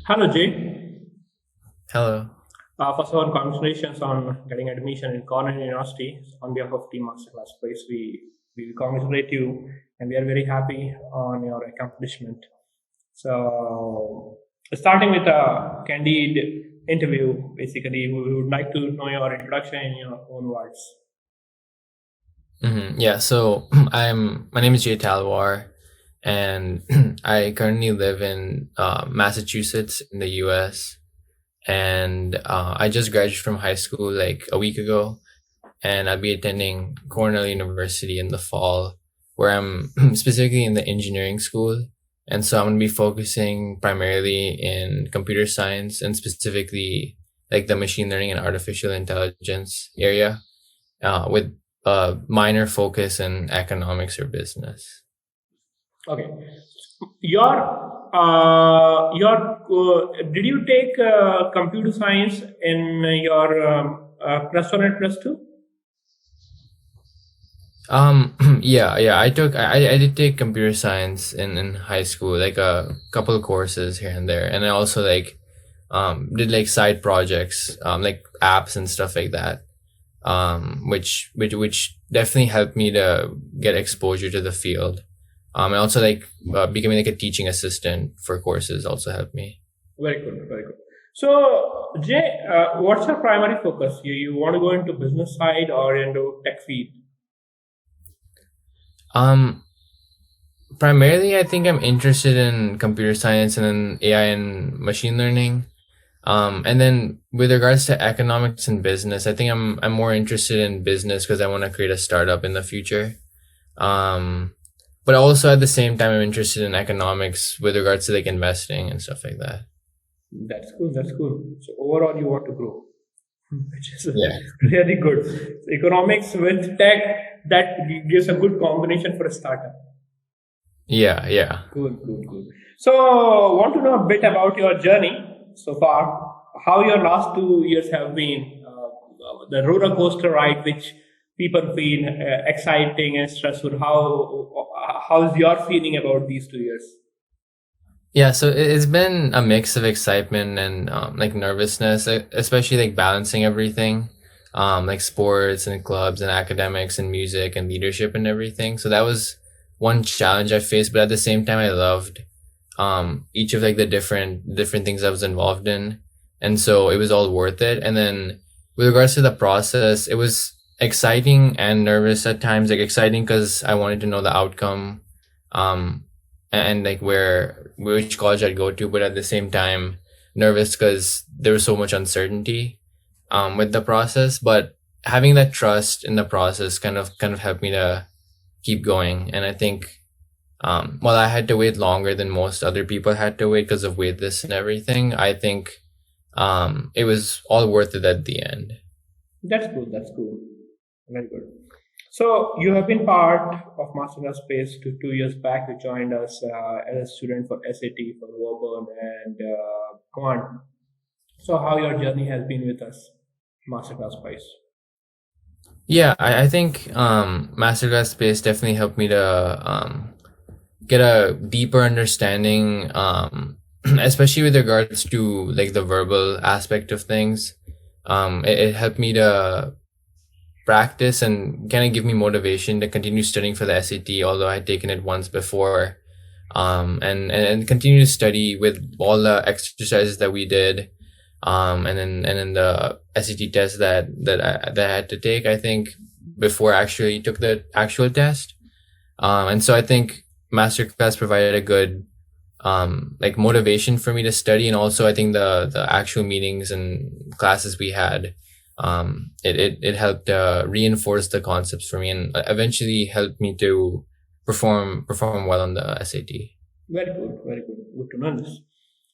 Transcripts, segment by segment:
Hello, Jay. Hello. First of all, congratulations on getting admission in Cornell University. On behalf of Team Masterclass Space, we congratulate you and we are very happy on your accomplishment. So, starting with a candid interview, basically, we would like to know your introduction in your own words. Yeah, so my name is Jay Talwar, and I currently live in Massachusetts in the US. And I just graduated from high school like a week ago, and I'll be attending Cornell University in the fall, where I'm specifically in the engineering school. And so I'm going to be focusing primarily in computer science and specifically like the machine learning and artificial intelligence area, with a minor focus in economics or business. Okay. Did you take computer science in your plus one and plus two? Yeah. I did take computer science in high school, like a couple of courses here and there. And I also did like side projects, like apps and stuff like that. Which definitely helped me to get exposure to the field. And also becoming like a teaching assistant for courses also helped me. Very good, very good. So, Jay, what's your primary focus? You want to go into business side or into tech field? Primarily, I think I'm interested in computer science and then AI and machine learning. And then with regards to economics and business, I think I'm more interested in business because I want to create a startup in the future. But also at the same time, I'm interested in economics with regards to like investing and stuff like that. That's cool. That's cool. So overall, you want to grow, which is Yeah. really good. So economics with tech, that gives a good combination for a startup. Yeah. Good. So, want to know a bit about your journey so far? How your last 2 years have been? The roller coaster ride, which people feel exciting and stressful. How's your feeling about these 2 years? Yeah, so it's been a mix of excitement and like nervousness, especially like balancing everything, like sports and clubs and academics and music and leadership and everything. So that was one challenge I faced, but at the same time, I loved each of like the different things I was involved in, and so it was all worth it. And then with regards to the process, it was exciting and nervous at times. Like exciting because I wanted to know the outcome. And like which college I'd go to, but at the same time nervous because there was so much uncertainty with the process. But having that trust in the process kind of helped me to keep going. And I think while I had to wait longer than most other people had to wait because of waitlist and everything, I think it was all worth it at the end. That's cool. That's cool. Very good. So you have been part of Masterclass Space 2 years back. You joined us as a student for SAT, for Auburn and Quant. So how your journey has been with us, Masterclass Space? Yeah, I think Masterclass Space definitely helped me to get a deeper understanding, especially with regards to like the verbal aspect of things. It helped me to practice and kind of give me motivation to continue studying for the SAT, although I had taken it once before. And continue to study with all the exercises that we did. And then the SAT test that I had to take, I think, before I actually took the actual test. And so I think Masterclass provided a good like motivation for me to study, and also I think the actual meetings and classes we had, it helped reinforce the concepts for me and eventually helped me to perform well on the SAT. Very good, very good. Good to know this.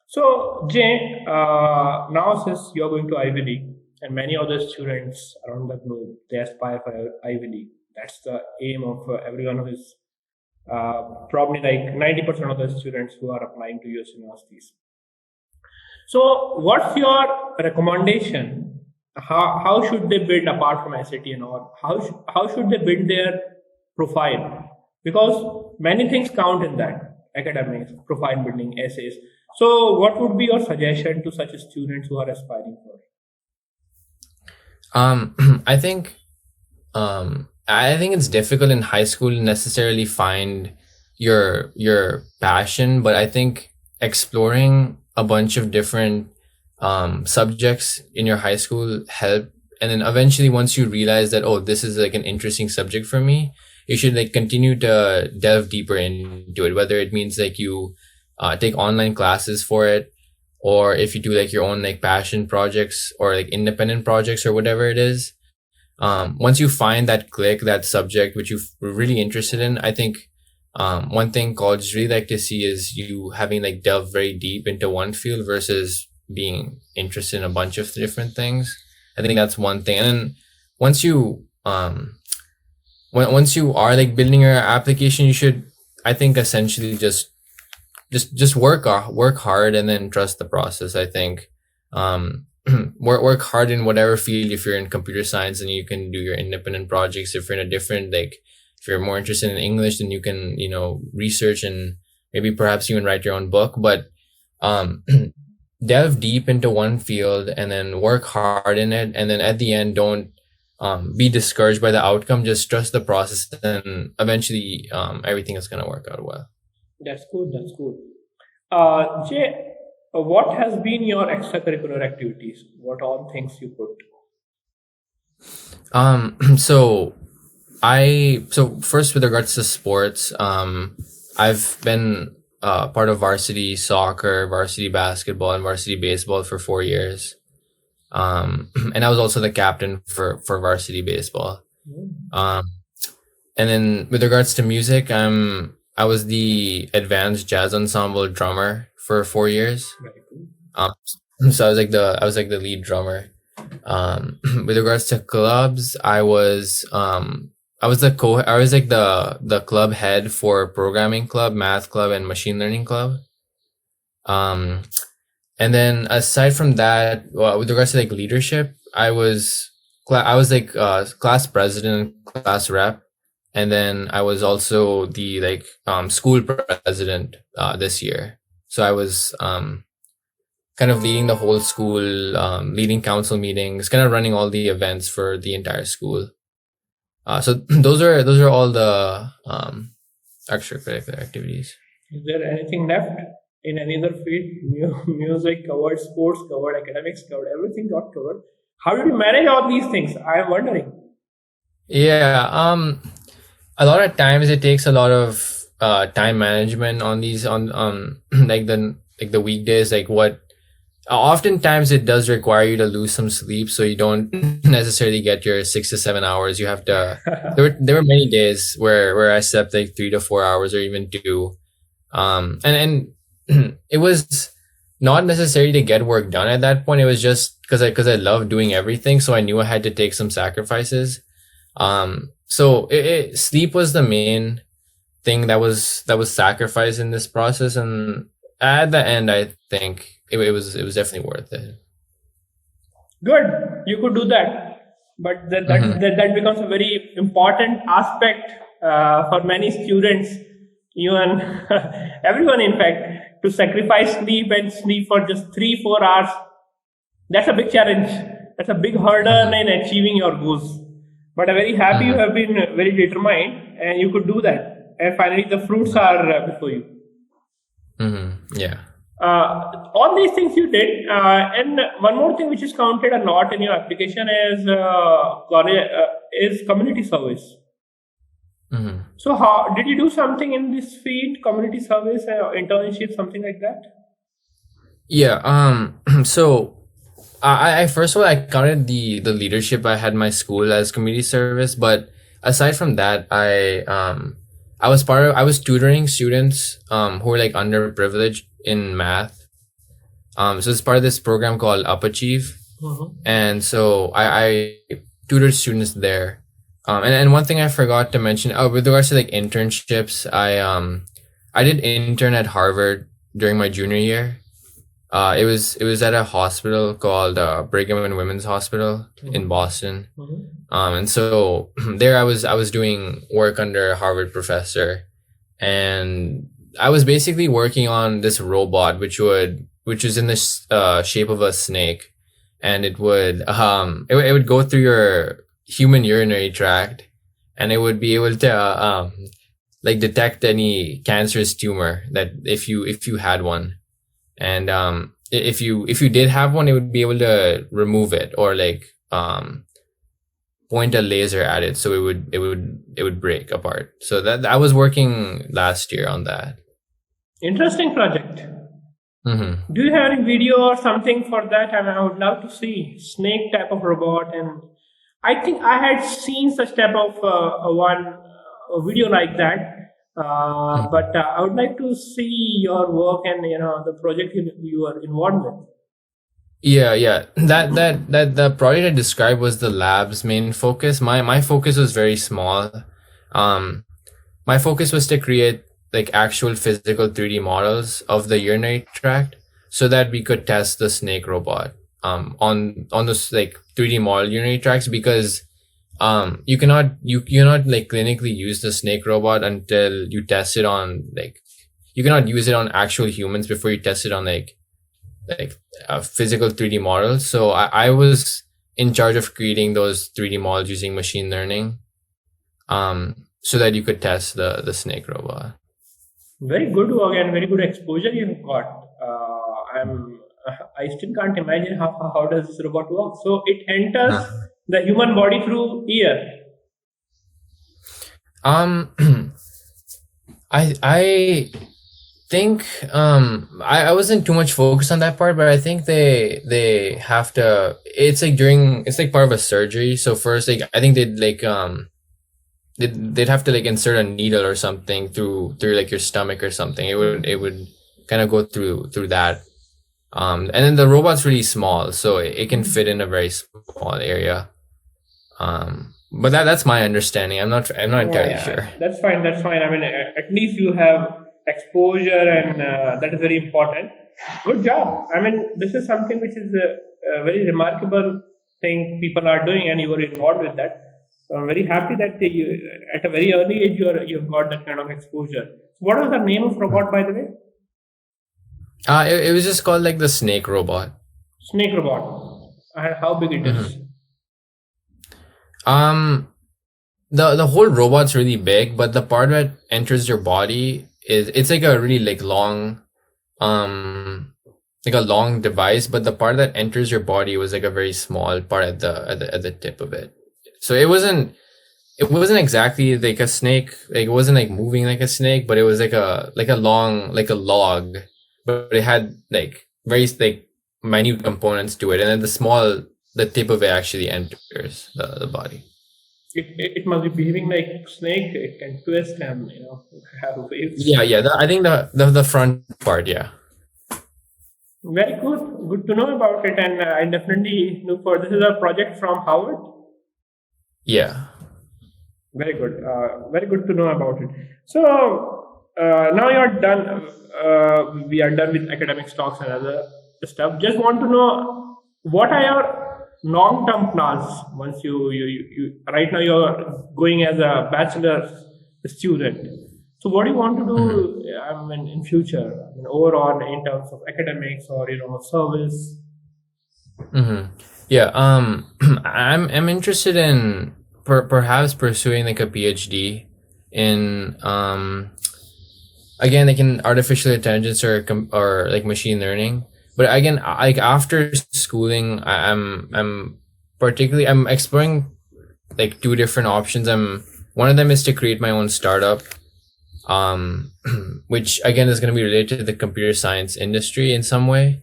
So, Jay, now since you're going to Ivy League, and many other students around the globe, they aspire for Ivy League. That's the aim of everyone who is probably like 90% of the students who are applying to US universities. So, what's your recommendation? How should they build apart from SAT and all? How should they build their profile? Because many things count in that academics, profile building, essays. So, what would be your suggestion to such students who are aspiring for it? I think it's difficult in high school to necessarily find your passion, but I think exploring a bunch of different subjects in your high school help. And then eventually, once you realize that, oh, this is like an interesting subject for me, you should like continue to delve deeper into it, whether it means like you take online classes for it, or if you do like your own like passion projects or like independent projects or whatever it is. Once you find that click, that subject which you're really interested in, I think one thing colleges really like to see is you having like delved very deep into one field versus being interested in a bunch of different things. I think that's one thing. And then once you once you are like building your application, you should, I think, essentially just work hard and then trust the process. I think work hard in whatever field. If you're in computer science, then you can do your independent projects. If you're in a different, like if you're more interested in English, then you can, research and maybe perhaps even write your own book. But delve deep into one field and then work hard in it. And then at the end, don't be discouraged by the outcome. Just trust the process, and eventually everything is going to work out well. That's good. That's good. Jay, what has been your extracurricular activities? What all things you put? So first, with regards to sports, I've been part of varsity soccer, varsity basketball, and varsity baseball for 4 years. And I was also the captain for varsity baseball. And then with regards to music, I was the advanced jazz ensemble drummer for 4 years. So I was like the lead drummer. With regards to clubs, I was the club head for programming club, math club, and machine learning club. And then aside from that, with regards to like leadership, I was like class president, class rep, and then I was also the like school president this year. So I was kind of leading the whole school, leading council meetings, kind of running all the events for the entire school. So those are all the extracurricular activities. Is there anything left in any other field? Music covered, sports covered, academics covered, everything got covered. How did you manage all these things? I am wondering. Yeah, a lot of times it takes a lot of time management on these like the weekdays. Like what oftentimes it does require you to lose some sleep, so you don't necessarily get your 6 to 7 hours. You have to. There were many days where I slept like 3 to 4 hours or even 2. And it was not necessarily to get work done at that point. It was just because I love doing everything, so I knew I had to take some sacrifices. So sleep was the main thing that was sacrificed in this process, and at the end, I think it was definitely worth it. Good, you could do that, but that becomes a very important aspect for many students, even everyone, in fact, to sacrifice sleep and sleep for just 3-4 hours. That's a big challenge. That's a big hurdle in achieving your goals. But I'm very happy you have been very determined and you could do that. And finally, the fruits are before you. Yeah. All these things you did, and one more thing which is counted a lot in your application is community service. So how did you do something in this field, community service, internship, something like that? Yeah. So I first of all, I counted the leadership I had in my school as community service, but aside from that, I was tutoring students who were like underprivileged in math. So it's part of this program called Up Achieve. And so I tutored students there. And one thing I forgot to mention, with regards to like internships, I did intern at Harvard during my junior year. It was at a hospital called Brigham and Women's Hospital in Boston. And so there I was doing work under a Harvard professor, and I was basically working on this robot, which is in the shape of a snake, and it would go through your human urinary tract, and it would be able to like detect any cancerous tumor that if you had one, and if you did have one, it would be able to remove it, or like point a laser at it, so it would break apart. So that I was working last year on that. Interesting project. Mm-hmm. Do you have any video or something for that? I mean, I would love to see snake type of robot, and I think I had seen such type of a video like that. But I would like to see your work and the project you are involved with. Yeah. That the project I described was the lab's main focus. My focus was very small. My focus was to create like actual physical 3D models of the urinary tract, so that we could test the snake robot on those like 3D model urinary tracts, because you cannot like clinically use the snake robot until you test it on, like, you cannot use it on actual humans before you test it on like a physical 3D model. So I was in charge of creating those 3D models using machine learning, so that you could test the snake robot. Very good work and very good exposure you've got. I still can't imagine how does this robot work. So it enters the human body through ear. I think I wasn't too much focused on that part, but I think they have to. It's like part of a surgery. So first, like, I think they'd like they'd have to like insert a needle or something through like your stomach or something. It would kind of go through that. And then the robot's really small, so it can fit in a very small area. But that's my understanding. I'm not entirely sure. That's fine. I mean, at least you have exposure, and that is very important. Good job. I mean, this is something which is a very remarkable thing people are doing, and you were involved with that. So I'm very happy that you, at a very early age, you've got that kind of exposure. What was the name of robot, by the way? It was just called like the snake robot. Snake robot. And how big it is? The whole robot's really big, but the part that enters your body it's like a really like long like a long device, but the part that enters your body was like a very small part at the tip of it. So it wasn't exactly like a snake, like it wasn't like moving like a snake, but it was like a long, like a log, but it had like very like minute components to it, and then the tip of it actually enters the body. It must be behaving like snake. It can twist and have waves. Yeah. I think the front part. Yeah. Very good. Good to know about it, and I definitely look for. This is a project from Howard. Yeah. Very good. Very good to know about it. So now you're done. We are done with academic talks and other stuff. Just want to know, what are your long-term plans once you right now you're going as a bachelor student. So what do you want to do in future, overall, in terms of academics or service? Yeah. I'm interested in perhaps pursuing like a PhD in again, like in artificial intelligence or like machine learning. But again, like after schooling, I'm exploring like two different options. One of them is to create my own startup, which again is going to be related to the computer science industry in some way.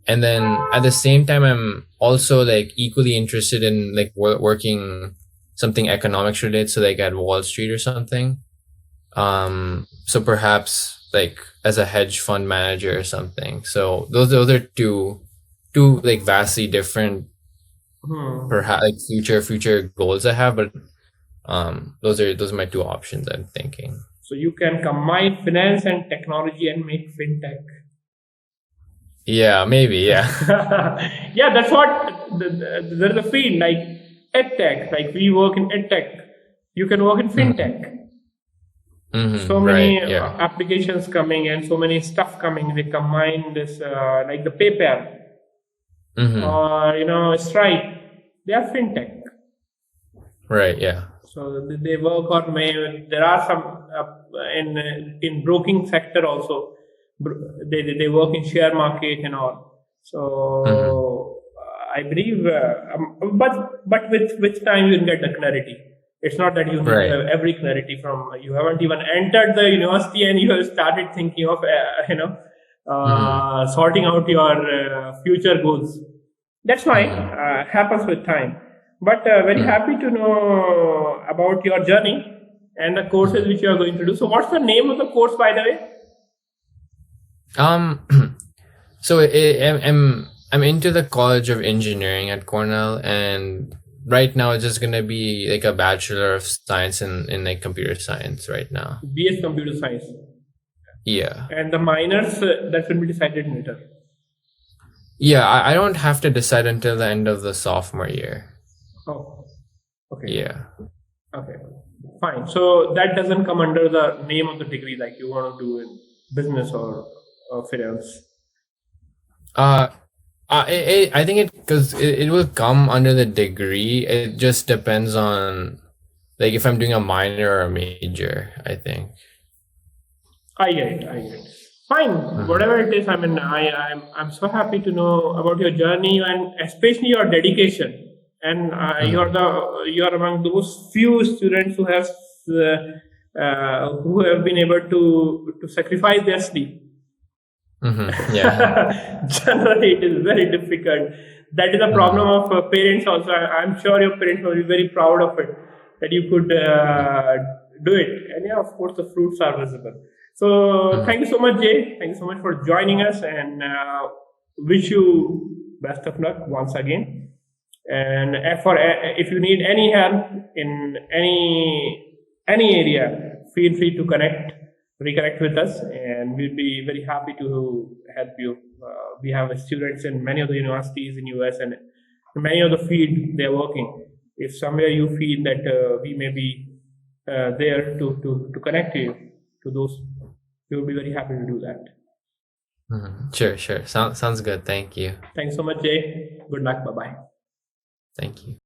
And then at the same time, I'm also like equally interested in like working something economics related, so like at Wall Street or something. So perhaps like as a hedge fund manager or something. So those are two like vastly different perhaps like future goals I have, but those are my two options I'm thinking. So you can combine finance and technology and make fintech. Yeah, maybe. Yeah. Yeah, that's what there's a field like edtech. Like we work in edtech, you can work in fintech. So many Right. Yeah. applications coming and so many stuff coming. They combine this like the PayPal or Stripe. They are fintech. Right. Yeah. So they work on may. There are some in broking sector also. They work in share market and all. So I believe, but with time you will get the clarity. It's not that you need to Right. have every clarity from. You haven't even entered the university and you have started thinking of sorting out your future goals. That's fine. Happens with time. But very happy to know about your journey and the courses which you are going to do. So, what's the name of the course, by the way? So I'm into the College of Engineering at Cornell, and right now it's just gonna be like a Bachelor of Science in like computer science right now. BS Computer Science. Yeah. And the minors that will be decided later. Yeah, I don't have to decide until the end of the sophomore year. Oh, okay. Yeah. Okay, fine. So that doesn't come under the name of the degree, like you want to do in business or finance. I think it will come under the degree. It just depends on like if I'm doing a minor or a major, I think. I get it. Fine, whatever it is. I mean, I'm so happy to know about your journey and especially your dedication. And you're among those few students who have been able to sacrifice their sleep. Yeah. Generally, it is very difficult. That is a problem of parents also. I'm sure your parents will be very proud of it that you could do it. And yeah, of course, the fruits are visible. So thank you so much, Jay. Thank you so much for joining us, and wish you best of luck once again. And if you need any help in any area, feel free to reconnect with us, and we'll be very happy to help you. We have students in many of the universities in US and many of the field they are working. If somewhere you feel that we may be there to connect you to those, we will be very happy to do that. Sure. Sounds good. Thank you. Thanks so much, Jay. Good luck. Bye bye. Thank you.